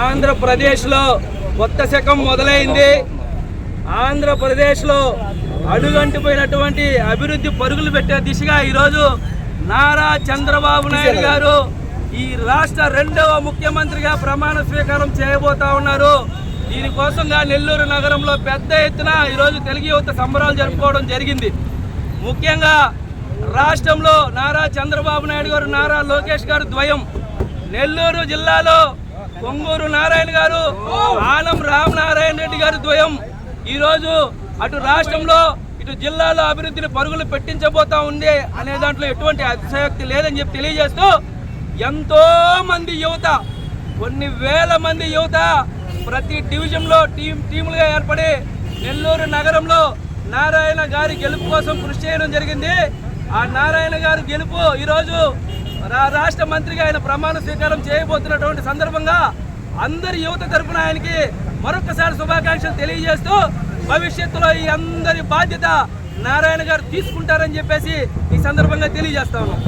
ఆంధ్రప్రదేశ్లో కొత్త శకం మొదలైంది. ఆంధ్రప్రదేశ్లో అడుగంటిపోయినటువంటి అభివృద్ధి పరుగులు పెట్టే దిశగా ఈరోజు నారా చంద్రబాబు నాయుడు గారు ఈ రాష్ట్ర 2వ ముఖ్యమంత్రిగా ప్రమాణ స్వీకారం చేయబోతా ఉన్నారు. దీనికోసంగా నెల్లూరు నగరంలో పెద్ద ఎత్తున ఈరోజు తెలుగు యువత సంబరాలు జరుపుకోవడం జరిగింది. ముఖ్యంగా రాష్ట్రంలో నారా చంద్రబాబు నాయుడు గారు, నారా లోకేష్ గారు ద్వయం, నెల్లూరు జిల్లాలో పొంగూరు నారాయణ గారు, ఆనం రామనారాయణ రెడ్డి గారు ద్వయం ఈరోజు అటు రాష్ట్రంలో ఇటు జిల్లాలో అభివృద్ధిని పరుగులు పెట్టించబోతా ఉంది అనే దాంట్లో ఎటువంటి అతిశయోక్తి లేదని చెప్పి తెలియజేస్తూ, ఎంతో మంది యువత, కొన్ని వేల మంది యువత ప్రతి డివిజన్లో టీములుగా ఏర్పడి నెల్లూరు నగరంలో నారాయణ గారి గెలుపు కోసం కృషి చేయడం జరిగింది. ఆ నారాయణ గారి గెలుపు ఈరోజు రాష్ట్ర మంత్రిగా ఆయన ప్రమాణ స్వీకారం చేయబోతున్నటువంటి సందర్భంగా అందరి యువత తరఫున ఆయనకి మరొకసారి శుభాకాంక్షలు తెలియజేస్తూ, భవిష్యత్తులో ఈ అందరి బాధ్యత నారాయణ గారు తీసుకుంటారని చెప్పేసి ఈ సందర్భంగా తెలియజేస్తా ఉన్నాం.